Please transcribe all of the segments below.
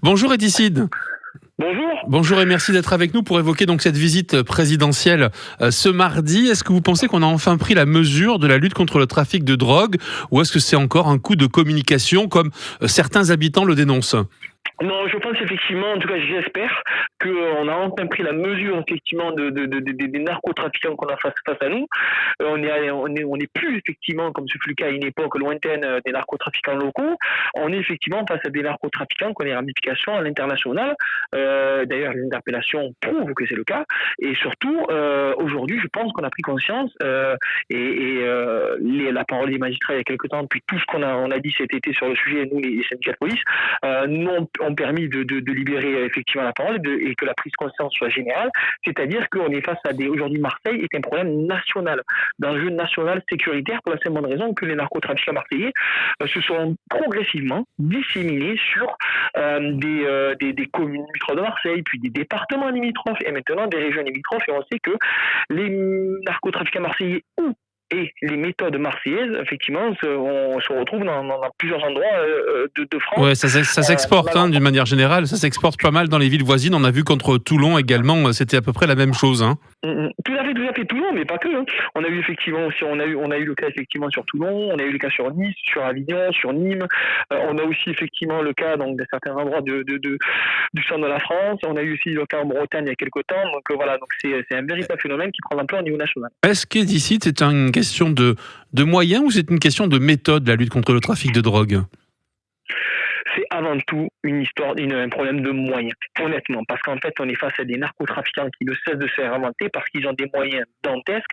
Bonjour Edicide. Bonjour. Bonjour et merci d'être avec nous pour évoquer donc cette visite présidentielle ce mardi. Est-ce que vous pensez qu'on a enfin pris la mesure de la lutte contre le trafic de drogue ou est-ce que c'est encore un coup de communication comme certains habitants le dénoncent ? Non, je pense effectivement, en tout cas j'espère qu'on a enfin pris la mesure effectivement des narcotrafiquants qu'on a face à nous. On est plus effectivement, comme ce fut le cas à une époque lointaine, des narcotrafiquants locaux. On est effectivement face à des narcotrafiquants qui ont des ramifications à l'international. D'ailleurs, les interpellations prouvent que c'est le cas. Et surtout, aujourd'hui, je pense qu'on a pris conscience la parole des magistrats il y a quelques temps, puis tout ce qu'on a dit cet été sur le sujet, nous les syndicats de police, nous ont permis de libérer effectivement la parole et que la prise de conscience soit générale, c'est-à-dire qu'on est face à aujourd'hui Marseille est un problème national, d'enjeu national sécuritaire pour la simple bonne raison que les narcotrafiquants marseillais se sont progressivement disséminés sur des communes limitrophes de Marseille, puis des départements limitrophes et maintenant des régions limitrophes, et on sait que les narcotrafiquants marseillais et les méthodes marseillaises, effectivement, on se retrouve dans plusieurs endroits de France. Ouais, ça s'exporte d'une manière générale, ça s'exporte pas mal dans les villes voisines. On a vu contre Toulon également, c'était à peu près la même chose. Tout à fait Toulon, mais pas que. On a eu effectivement aussi, on a eu le cas effectivement sur Toulon, on a eu le cas sur Nice, sur Avignon, sur Nîmes. On a aussi effectivement le cas donc de certains endroits du centre de la France. On a eu aussi le cas en Bretagne il y a quelques temps. Donc voilà, donc c'est un véritable phénomène qui prend l'ampleur au niveau national. Est-ce que d'ici c'est une question de moyens ou c'est une question de méthode, la lutte contre le trafic de drogue ? C'est avant tout une histoire, un problème de moyens, honnêtement. Parce qu'en fait, on est face à des narcotrafiquants qui ne cessent de se réinventer parce qu'ils ont des moyens dantesques.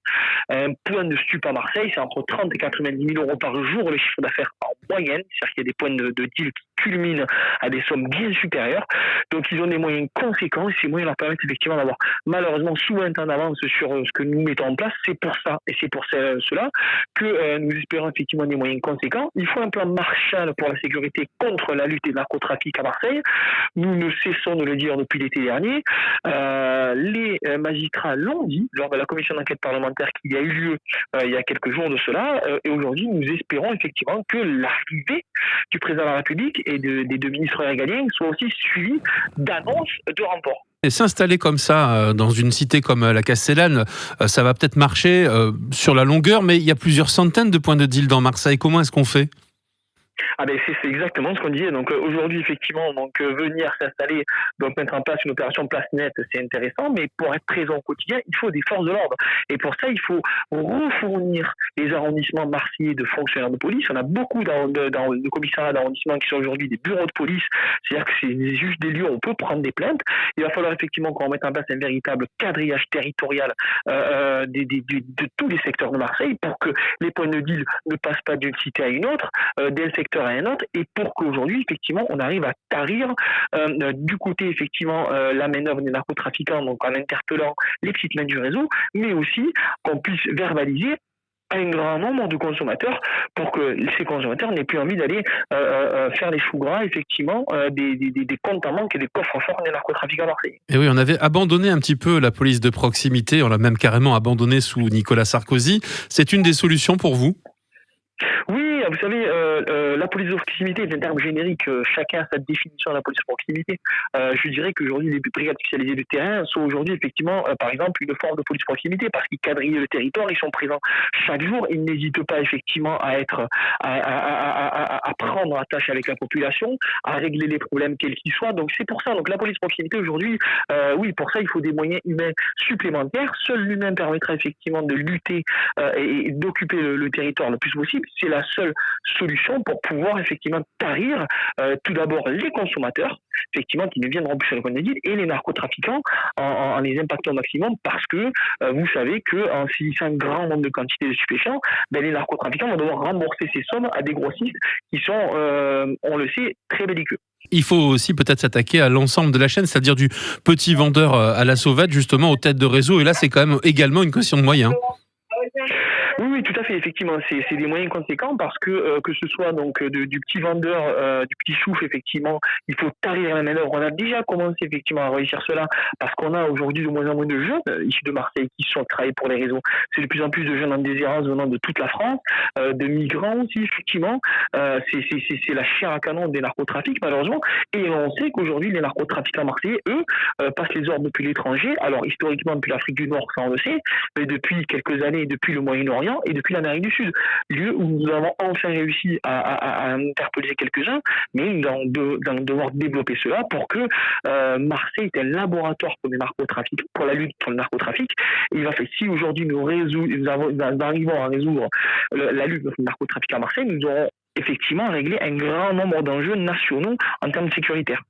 Un point de stup à Marseille, c'est entre 30 et 90 000 euros par jour le chiffre d'affaires en moyenne. C'est-à-dire qu'il y a des points de deal qui culminent à des sommes bien supérieures. Donc, ils ont des moyens conséquents et ces moyens leur permettent effectivement d'avoir malheureusement souvent un temps d'avance sur ce que nous mettons en place. C'est pour ça et c'est pour cela que nous espérons effectivement des moyens conséquents. Il faut un plan Marshall pour la sécurité contre la lutte et le narcotrafic à Marseille. Nous ne cessons de le dire depuis l'été dernier. Les magistrats l'ont dit lors de la commission d'enquête parlementaire qui a eu lieu il y a quelques jours de cela. Et aujourd'hui, nous espérons effectivement que l'arrivée du président de la République et des deux ministres régaliens soit aussi suivie d'annonces de renforts. Et s'installer comme ça dans une cité comme la Castellane, ça va peut-être marcher sur la longueur, mais il y a plusieurs centaines de points de deal dans Marseille. Comment est-ce qu'on fait ? C'est exactement ce qu'on disait. Donc aujourd'hui, effectivement, venir s'installer, donc mettre en place une opération place nette, c'est intéressant, mais pour être présent au quotidien, il faut des forces de l'ordre. Et pour ça, il faut refournir les arrondissements marseillais de fonctionnaires de police. On a beaucoup de commissariats d'arrondissement qui sont aujourd'hui des bureaux de police, c'est-à-dire que c'est juste des lieux où on peut prendre des plaintes. Il va falloir effectivement qu'on mette en place un véritable quadrillage territorial de tous les secteurs de Marseille pour que les points de deal ne passent pas d'une cité à une autre, d'un secteur à un autre, et pour qu'aujourd'hui effectivement on arrive à tarir du côté effectivement la manœuvre des narcotrafiquants, donc en interpellant les petites mains du réseau, mais aussi qu'on puisse verbaliser un grand nombre de consommateurs pour que ces consommateurs n'aient plus envie d'aller faire les choux gras effectivement des comptes en banque et des coffres forts des narcotrafiquants marseillais. Et oui, on avait abandonné un petit peu la police de proximité, on l'a même carrément abandonné sous Nicolas Sarkozy. C'est une des solutions pour vous ? Oui, vous savez, la police de proximité est un terme générique. Chacun a sa définition de la police de proximité. Je dirais qu'aujourd'hui, les brigades spécialisées de terrain sont aujourd'hui effectivement, par exemple, une forme de police de proximité parce qu'ils quadrillent le territoire, ils sont présents chaque jour, ils n'hésitent pas effectivement à prendre la tâche avec la population, à régler les problèmes quels qu'ils soient. Donc c'est pour ça. Donc la police de proximité aujourd'hui, oui, pour ça il faut des moyens humains supplémentaires. Seul l'humain permettra effectivement de lutter et d'occuper le territoire le plus possible. C'est la seule solution pour pouvoir effectivement tarir tout d'abord les consommateurs, effectivement, qui ne viendront plus sur le point de deal, et les narcotrafiquants en les impactant au maximum parce que vous savez qu'en saisissant un grand nombre de quantités de stupéfiants, les narcotrafiquants vont devoir rembourser ces sommes à des grossistes qui sont, on le sait, très belliqueux. Il faut aussi peut-être s'attaquer à l'ensemble de la chaîne, c'est-à-dire du petit vendeur à la sauvette, justement, aux têtes de réseau. Et là, c'est quand même également une question de moyens. Oui, tout à fait, effectivement, c'est des moyens conséquents parce que ce soit donc du petit vendeur, du petit chouf, effectivement, il faut tarir la main-d'œuvre. On a déjà commencé effectivement à réussir cela parce qu'on a aujourd'hui de moins en moins de jeunes issus de Marseille qui sont travaillés pour les réseaux. C'est de plus en plus de jeunes en déshérence venant de toute la France, de migrants aussi, effectivement. C'est la chair à canon des narcotrafics, malheureusement. Et on sait qu'aujourd'hui, les narcotrafiquants marseillais, eux, passent les ordres depuis l'étranger. Alors, historiquement, depuis l'Afrique du Nord, ça on le sait, mais depuis quelques années, depuis le Moyen-Orient et depuis l'Amérique du Sud. Lieu où nous avons enfin réussi à interpeller quelques-uns, mais nous allons devoir développer cela pour que Marseille est un laboratoire pour les narcotrafics, pour la lutte contre le narcotrafic. Et si aujourd'hui nous arrivons à résoudre la lutte contre le narcotrafic à Marseille, nous aurons effectivement réglé un grand nombre d'enjeux nationaux en termes sécuritaires.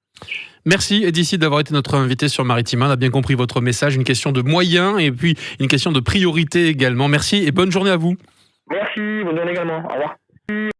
Merci Edicide d'avoir été notre invité sur Maritima. On a bien compris votre message, une question de moyens et puis une question de priorité également. Merci et bonne journée à vous. Merci, bonne journée également. Au revoir.